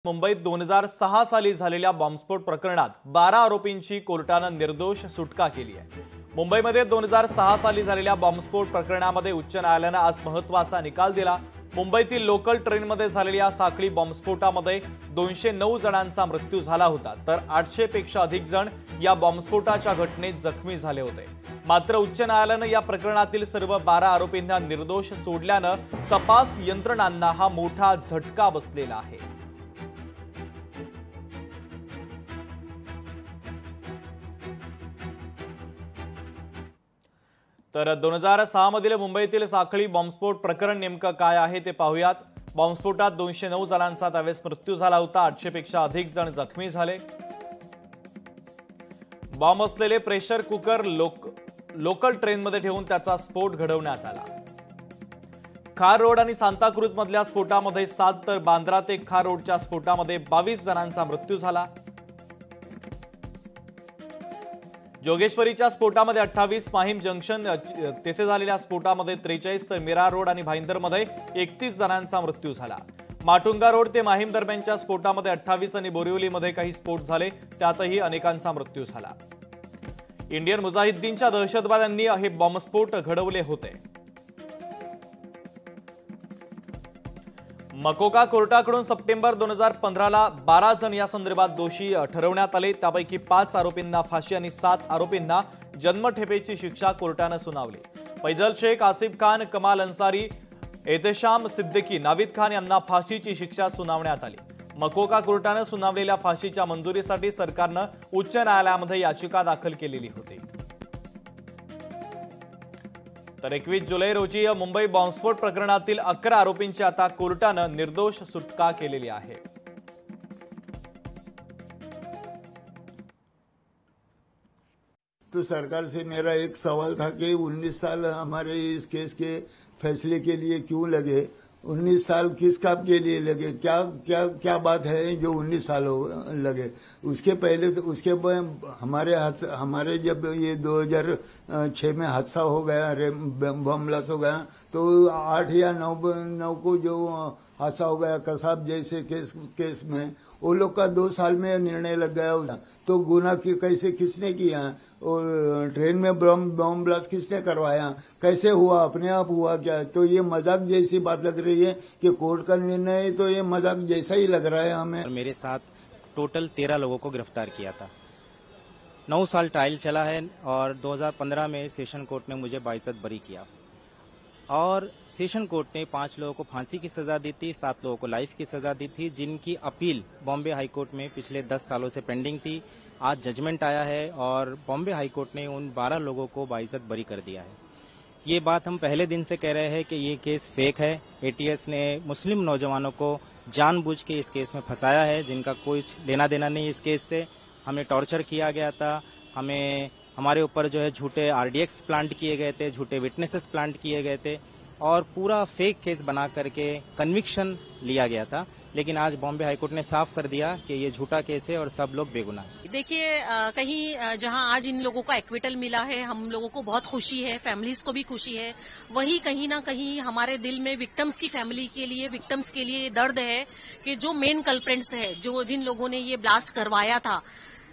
मुंबईत 2006 साली झालेल्या बॉम्बस्फोट प्रकरणात 12 आरोपींची कोर्टानं निर्दोष सुटका केली आहे। मुंबईमध्ये 2006 साली झालेल्या बॉम्बस्फोट प्रकरणामध्ये उच्च न्यायालयानं आज महत्त्वाचा निकाल दिला। मुंबईतील लोकल ट्रेनमध्ये झालेल्या साखळी बॉम्बस्फोटामध्ये 209 जणांचा मृत्यू झाला होता, तर 800 पेक्षा अधिक जण या बॉम्बस्फोटाच्या घटनेत जखमी झाले होते। मात्र उच्च न्यायालयानं या प्रकरणातील सर्व 12 आरोपींना निर्दोष सोडल्यानं तपास यंत्रणांना हा मोठा झटका बसलेला आहे। तर 2006 मधील मुंबईतील साखळी बॉम्बस्फोट प्रकरण नेमकं काय आहे ते पाहूयात। बॉम्बस्फोटात 209 जणांचा त्यावेळेस मृत्यू झाला होता, 800 पेक्षा अधिक जण जखमी झाले। बॉम्ब असलेले प्रेशर कुकर लोकल ट्रेनमध्ये ठेवून त्याचा स्फोट घडवण्यात आला। खार रोड आणि सांताक्रूज मधल्या स्फोटामध्ये 7 तर बांद्रा ते खार रोडच्या स्फोटामध्ये 22 जणांचा मृत्यू झाला। जोगेश्वरीच्या स्फोटामध्ये 28, माहीम जंक्शन तेथे झालेल्या स्फोटामध्ये 43, तर मीरा रोड आणि भाईंदरमध्ये 31 जणांचा मृत्यू झाला। माटुंगा रोड ते माहीम दरम्यानच्या स्फोटामध्ये 28 आणि बोरिवलीमध्ये काही स्फोट झाले, त्यातही अनेकांचा मृत्यू झाला। इंडियन मुजाहिद्दीनच्या दहशतवाद्यांनी हे बॉम्बस्फोट घडवले होते। मकोका कोर्टाकडून सप्टेंबर 2015 ला 12 जण या संदर्भात दोषी ठरवण्यात आले। त्यापैकी 5 आरोपींना फाशी आणि 7 आरोपींना जन्मठेपेची शिक्षा कोर्टाने सुनावली। फैजल शेख, आसिफ खान, कमाल अन्सारी, एहतेशाम सिद्दीकी, नाविद खान यांना फाशीची शिक्षा सुनावण्यात आली। मकोका कोर्टाने सुनावलेल्या फाशीच्या मंजुरीसाठी सरकारने उच्च न्यायालयामध्ये याचिका दाखल केलेली होती। तर 21 जुलै रोजी मुंबई बॉम्बस्फोट प्रकरणातील 11 आरोपींची आता कोर्टाने निर्दोष सुटका केलेली आहे। तो सरकार से मेरा एक सवाल था कि 19 साल हमारे इस केस के फैसले के लिए क्यों लगे, 19 साल किस काम के लिए लगे, क्या क्या क्या बात है जो 19 साल लगे। उसके पहले तो हमारे जब ये 2006 में हादसा हो गया, बम ब्लास्ट हो गया, तो 8 या 9 को जो हादसा हो गया कसाब जैसे केस में, वो लोग का 2 साल में निर्णय लग गया। तो गुना कैसे किसने किया, और ट्रेन में बम ब्लास्ट किसने करवाया, कैसे हुआ, अपने आप हुआ क्या। तो ये मजाक जैसी बात लग रही है कि कोर्ट का निर्णय है, तो ये मजाक जैसा ही लग रहा है हमें। मेरे साथ टोटल 13 लोगों को गिरफ्तार किया था। 9 साल ट्रायल चला है और 2015 में सेशन कोर्ट ने मुझे बाइज्जत बरी किया और सेशन कोर्ट ने 5 लोगों को फांसी की सजा दी थी, 7 लोगों को लाइफ की सजा दी थी, जिनकी अपील बॉम्बे हाई कोर्ट में पिछले 10 सालों से पेंडिंग थी। आज जजमेंट आया है और बॉम्बे हाई कोर्ट ने उन 12 लोगों को बाइज्जत बरी कर दिया है। ये बात हम पहले दिन से कह रहे हैं कि ये केस फेक है। एटीएस ने मुस्लिम नौजवानों को जानबूझ के इस केस में फंसाया है, जिनका कोई लेना देना नहीं इस केस से। हमें टॉर्चर किया गया था, हमारे ऊपर जो है झूठे आरडीएक्स प्लांट किए गए थे, झूठे विटनेसेस प्लांट किए गए थे और पूरा फेक केस बना करके कन्विक्शन लिया गया था। लेकिन आज बॉम्बे हाईकोर्ट ने साफ कर दिया कि ये झूठा केस है और सब लोग बेगुनाह हैं। देखिए, कहीं जहां आज इन लोगों को एक्विटल मिला है, हम लोगों को बहुत खुशी है, फैमिलीज को भी खुशी है। वहीं कहीं ना कहीं हमारे दिल में विक्टिम्स की फैमिली के लिए, विक्टिम्स के लिए दर्द है कि जो मेन कल्प्रेंट्स है, जिन लोगों ने ये ब्लास्ट करवाया था,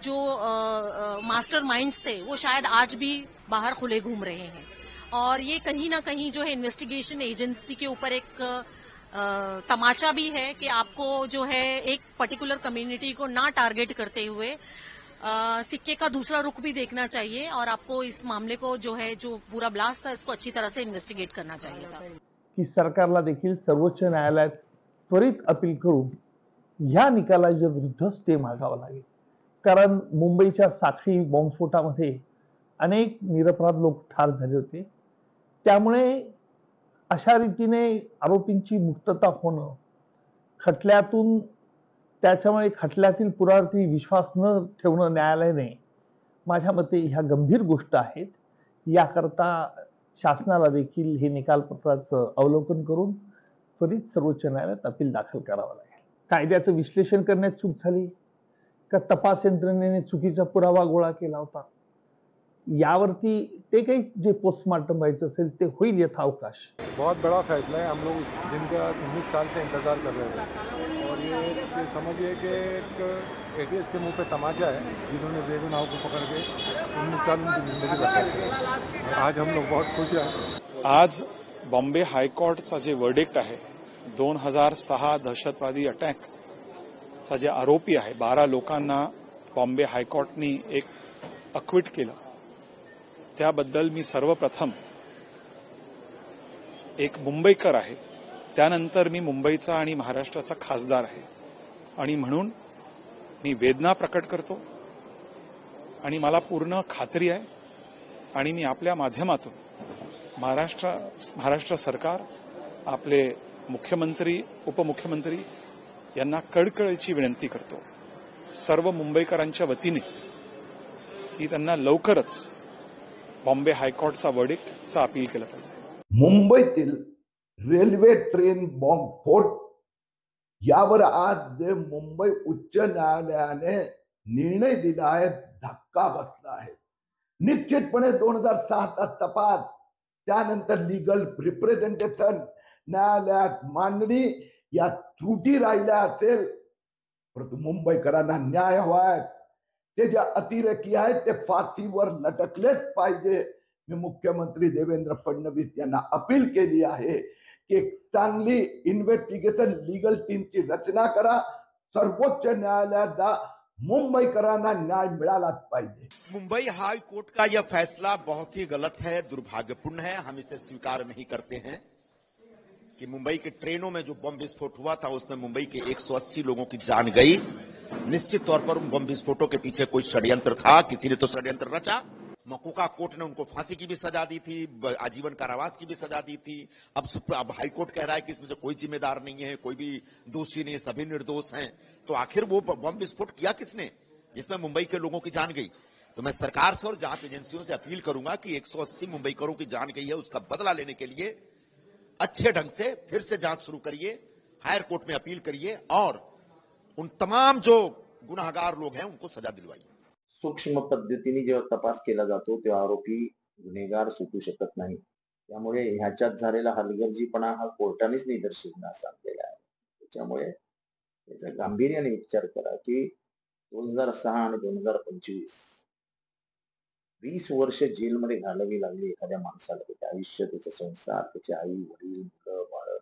जो मास्टर माइंड्स थे, वो शायद आज भी बाहर खुले घूम रहे हैं। और ये कहीं ना कहीं जो है इन्वेस्टिगेशन एजेंसी के ऊपर एक तमाचा भी है कि आपको जो है एक पर्टिकुलर कम्युनिटी को ना टारगेट करते हुए सिक्के का दूसरा रुख भी देखना चाहिए और आपको इस मामले को जो है, जो पूरा ब्लास्ट था, इसको अच्छी तरह से इन्वेस्टिगेट करना चाहिए था। की सरकारला देखील सर्वोच्च न्यायालयात त्वरित अपील करून ह्या निकालाच्या विरुद्ध स्टे मागावा लागेल। कारण मुंबईच्या साखळी बॉम्बस्फोटामध्ये अनेक निरपराध लोक ठार झाले होते, त्यामुळे अशा रीतीने आरोपींची मुक्तता होणं, खटल्यातून त्याच्यामुळे खटल्यातील पुराव्यावरती विश्वास न ठेवणं न्यायालयाने, माझ्या मते ह्या गंभीर गोष्ट आहेत। याकरता शासनाला देखील हे निकालपत्राचं अवलोकन करून त्वरित सर्वोच्च न्यायालयात अपील दाखल करावं लागेल। कायद्याचं विश्लेषण करण्यात चूक झाली का तपास यंत्रणेने चुकीचा पुरावा गोळा केला होता, यावरती ते काही जे पोस्टमार्टम व्हायचं असेल ते होईल यथावकाश। बहुत बड़ा फैसला है, हम लोग जिनका 19 साल से इंतजार कर रहे थे और ये कि समझिए कि एक एटीएस के मुंह पे तमाचा है, जिन्होंने बेगुनाहों को पकड़ के 19 साल उनकी जिंदगी बर्बाद की। आज हम लोग बहुत खुश हैं। आज बॉम्बे हायकोर्टचा जे वर्डिक्ट आहे 2006 दहशतवादी अटॅकचा जे आरोपी आहे 12 लोकांना बॉम्बे हायकोर्टनी एक अक्विट केलं, त्याबद्दल मी सर्वप्रथम एक मुंबईकर आहे, त्यानंतर मी मुंबईचा आणि महाराष्ट्राचा खासदार आहे आणि म्हणून मी वेदना प्रकट करतो आणि मला पूर्ण खात्री आहे आणि मी आपल्या माध्यमातून महाराष्ट्र सरकार, आपले मुख्यमंत्री, उपमुख्यमंत्री यांना कळकळीची विनंती करतो सर्व मुंबईकरांच्या वतीने की त्यांना लवकरच बॉम्बे हायकोर्टचा वर्डिक्टचा अपील केलं पाहिजे। मुंबईतील रेल्वे ट्रेन बॉम्बस्फोट यावर आज जे मुंबई उच्च न्यायालयाने निर्णय दिला आहे, धक्का बसला आहे। निश्चितपणे 2006चा तपास, त्यानंतर लीगल रिप्रेझेंटेशन, न्यायालयात मांडणी या त्रुटी राहिल्या असेल, परंतु मुंबईकरांना न्याय हवाय। ते जे अतिरेकी आहेत ते फाशीवर लटकलेच पाहिजे। मी मुख्यमंत्री देवेंद्र फडणवीस यांना अपील केली आहे की एक चांगली इन्व्हेस्टिगेशन लीगल टीमची रचना करा, सर्वोच्च न्यायालयात जा, मुंबईकरांना न्याय मिळालाच पाहिजे। मुंबई हाई कोर्ट का यह फैसला बहुत ही गलत है, दुर्भाग्यपूर्ण है। हम इसे स्वीकार नहीं करते हैं कि मुंबई के ट्रेनों में जो बम विस्फोट हुआ था उसमें मुंबई के 180 लोगों की जान गई। निश्चित तौर पर उन बम विस्फोटों के पीछे कोई षड्यंत्र था, किसी ने तो षड्यंत्र रचा। मकोका कोर्ट ने उनको फांसी की भी सजा दी थी, आजीवन कारावास की भी सजा दी थी। अब हाईकोर्ट कह रहा है कि इसमें से कोई जिम्मेदार नहीं है, कोई भी दोषी नहीं, सभी निर्दोष हैं। तो आखिर वो बम विस्फोट किया किसने जिसमें मुंबई के लोगों की जान गई? तो मैं सरकार से और जांच एजेंसियों से अपील करूंगा कि 180 मुंबईकरों की जान गई है, उसका बदला लेने के लिए अच्छे ढंग से फिर से जांच शुरू करिए, हायर कोर्ट में अपील करिए और उन तमाम जो गुनाहगार लोग हैं उनको सजा दिलवाइए। सूक्ष्म पद्धतीने जेव्हा तपास केला जातो तेव्हा आरोपी गुन्हेगार सुटू शकत नाही। त्यामुळे ह्याच्यात झालेला हलगर्जीपणा हा कोर्टानेच निदर्शनास आणलेला आहे। त्याच्यामुळे याचा गांभीर्याने विचार करा की 2006 आणि 2025 20 वर्ष जेलमध्ये घालावी लागली एखाद्या माणसाला, त्याचे आयुष्य, त्याचा संसार, त्याचे आई वडील, मुलं बाळ,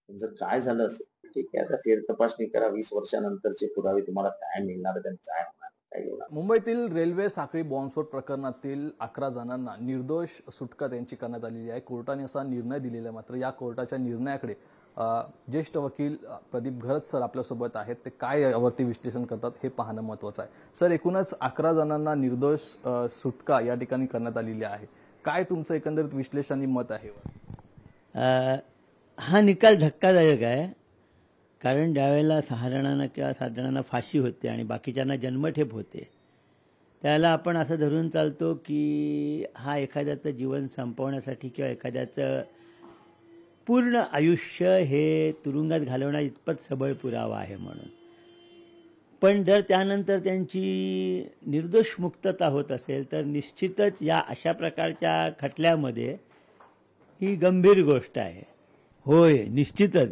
जर काय झालं असेल ठीक आहे, आता फेर तपासणी करा, 20 वर्षानंतरचे पुरावे तुम्हाला काय मिळणार, त्यांचं काय होणार, काय होणार। मुंबईतील रेल्वे साखळी बॉम्बस्फोट प्रकरणातील 11 जणांना निर्दोष सुटका त्यांची करण्यात आलेली आहे। कोर्टाने असा निर्णय दिलेला आहे। मात्र या कोर्टाच्या निर्णयाकडे ज्येष्ठ वकील प्रदीप घरत सर आपल्यासोबत आहेत, ते काय यावरती विश्लेषण करतात हे पाहणं महत्त्वाचं आहे। सर, एकूणच 11 जणांना निर्दोष सुटका या ठिकाणी करण्यात आलेली आहे, काय तुमचं एकंदरीत विश्लेषण आणि मत आहे? हा निकाल धक्कादायक आहे, कारण ज्यावेळेला 6 जणांना किंवा 7 जणांना फाशी होते आणि बाकीच्यांना जन्मठेप होते, त्याला आपण असं धरून चालतो की हा एखाद्याचं जीवन संपवण्यासाठी किंवा एखाद्याचं पूर्ण आयुष्य हे तुरुंगात घालवण्या इतपत सबळ पुरावा आहे म्हणून। पण जर त्यानंतर त्यांची निर्दोष मुक्तता होत असेल तर निश्चितच या अशा प्रकारच्या खटल्यामध्ये ही गंभीर गोष्ट आहे। होय, निश्चितच।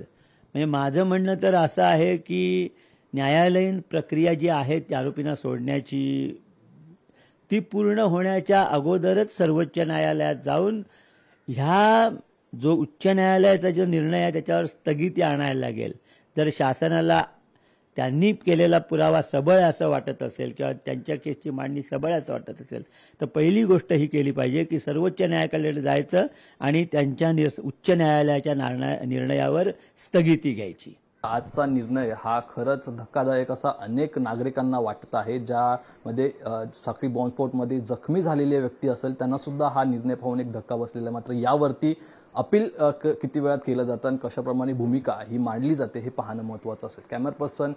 म्हणजे माझं म्हणणं तर असं आहे की न्यायालयीन प्रक्रिया जी आहे त्या आरोपींना सोडण्याची, ती पूर्ण होण्याच्या अगोदरच सर्वोच्च न्यायालयात जाऊन ह्या जो उच्च न्यायालयाचा जो निर्णय आहे त्याच्यावर स्थगिती आणायला लागेल। जर शासनाला त्यांनी केलेला पुरावा सबळ असं वाटत असेल किंवा त्यांच्या केसची मांडणी सबळ असं वाटत असेल तर पहिली गोष्ट ही केली पाहिजे की सर्वोच्च न्यायालयाकडे जायचं आणि त्यांच्या उच्च न्यायालयाच्या निर्णयावर स्थगिती घ्यायची। आजचा निर्णय हा खरंच धक्कादायक असा अनेक नागरिकांना वाटत आहे। ज्यामध्ये साखळी बॉम्बस्फोटमध्ये जखमी झालेले व्यक्ती असेल त्यांना सुद्धा हा निर्णय पाहून एक धक्का बसलेला आहे। मात्र यावरती अपील किती वेळात केलं जातं आणि कशाप्रमाणे भूमिका ही मांडली जाते हे पाहणं महत्त्वाचं असेल। Camera person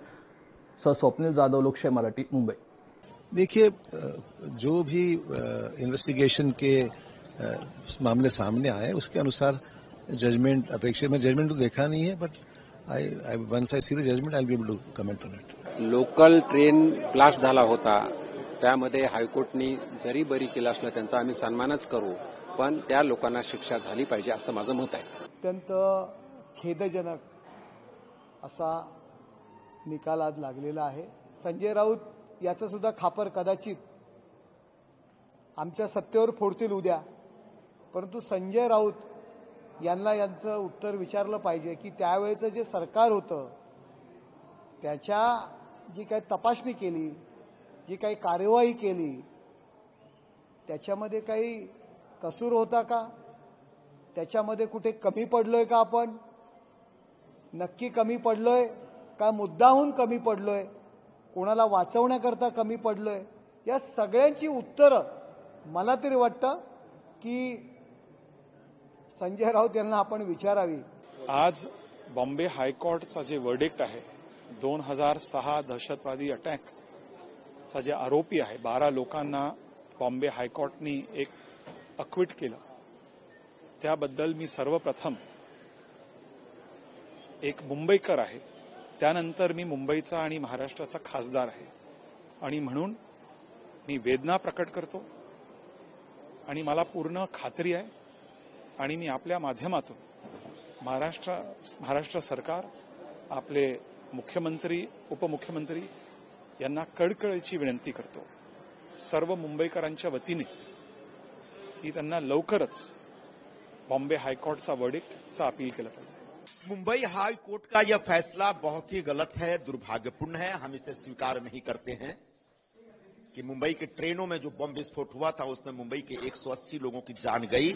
sir Swapnil Jadhav, लोकशाही मराठी, मुंबई। देखिए, जो भी इन्वेस्टिगेशन के मामले सामने आए उसके अनुसार जजमेंट अपेक्षित। मैं जजमेंट तो देखा नहीं है, but once I see the judgment I'll be able to comment on it. Local train blast झाला होता, त्यामध्ये हायकोर्टनी जरी बरी केलं असलं त्यांचा आम्ही सन्मानच करू, पण त्या लोकांना शिक्षा झाली पाहिजे असं माझं मत आहे। अत्यंत खेदजनक असा निकाल आज लागलेला आहे. संजय राऊत याचं सुद्धा खापर कदाचित आमच्या सत्तेवर फोडतील उद्या, परंतु संजय राऊत यांना यांचं उत्तर विचारलं पाहिजे की त्यावेळेचं जे सरकार होतं त्याच्या जी काही तपासणी केली, जी काही कार्यवाही केली, त्याच्यामध्ये काही कसूर होता का? त्याच्यामध्ये कुठे कमी पडलोय का? आपण नक्की कमी पडलोय का मुद्दाहून कमी पडलोय? कोणाला वाचवण्याकरता कमी पडलोय? या सगळ्यांची उत्तरं मला तरी वाटतं की संजय राऊत यांना आपण विचारावी. आज बॉम्बे हायकोर्टचा जे वर्डिक्ट आहे 2006 दहशतवादी अटॅकचा जे आरोपी आहे 12 लोकांना बॉम्बे हायकोर्टनी एक अक्विट केलं, त्याबद्दल मी सर्वप्रथम एक मुंबईकर आहे, त्यानंतर मी मुंबईचा आणि महाराष्ट्राचा खासदार आहे आणि म्हणून मी वेदना प्रकट करतो आणि मला पूर्ण खात्री आहे आणि मी आपल्या माध्यमातून महाराष्ट्र सरकार, आपले मुख्यमंत्री, उपमुख्यमंत्री यांना कळकळीची विनंती करतो सर्व मुंबईकरांच्या वतीने की त्यांना लवकरच बॉम्बे हाईकोर्टचा वर्डिक्टचा अपील केलं पाहिजे. मुंबई हाई कोर्ट का यह फैसला बहुत ही गलत है, दुर्भाग्यपूर्ण है. हम इसे स्वीकार नहीं करते हैं कि मुंबई के ट्रेनों में जो बम विस्फोट हुआ था उसमें मुंबई के 180 लोगों की जान गई.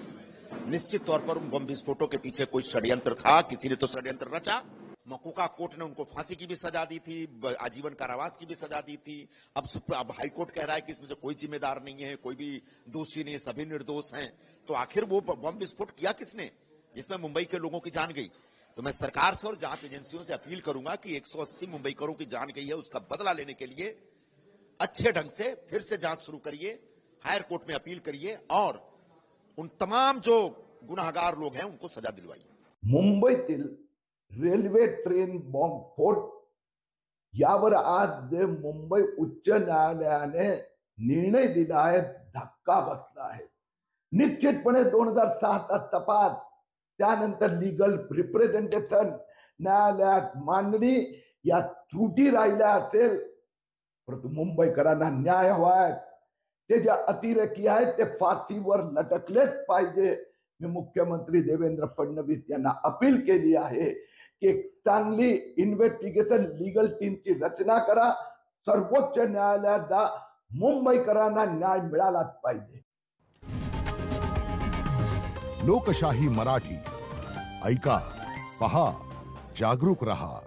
निश्चित तौर पर उन बम विस्फोटों के पीछे कोई षड्यंत्र था, किसी ने तो षड्यंत्र रचा. मकोका कोर्ट ने उनको फांसी की भी सजा दी थी, आजीवन कारावास की भी सजा दी थी. अब हाईकोर्ट कह रहा है कि इसमें से कोई जिम्मेदार नहीं है, कोई भी दोषी नहीं, सभी निर्दोष हैं. तो आखिर वो बम विस्फोट किया किसने जिसमें मुंबई के लोगों की जान गई? तो मैं सरकार से और जांच एजेंसियों से अपील करूंगा कि 180 मुंबईकरों की जान गई है, उसका बदला लेने के लिए अच्छे ढंग से फिर से जांच शुरू करिए, हायर कोर्ट में अपील करिए और उन तमाम जो गुनाहगार लोग हैं उनको सजा दिलवाइए. मुंबईतील रेल्वे ट्रेन बॉम्बस्फोट यावर आज मुंबई उच्च न्यायालयाने निर्णय दिला आहे, धक्का बसला आहे. निश्चितपणे 2006चा तपास, त्यानंतर लीगल रिप्रेझेंटेशन, न्यायालयात मांडणी या त्रुटी राहिल्या असेल, परंतु मुंबईकरांना न्याय हवाय. ते जे अतिरेकी आहेत ते फाशीवर लटकलेच पाहिजे. मी मुख्यमंत्री देवेंद्र फडणवीस यांना अपील केली आहे की एक चांगली इन्व्हेस्टिगेशन लीगल टीमची रचना करा, सर्वोच्च न्यायालयात जा, मुंबईकरांना न्याय मिळालाच पाहिजे. लोकशाही मराठी ऐका, पहा, जागरूक रहा.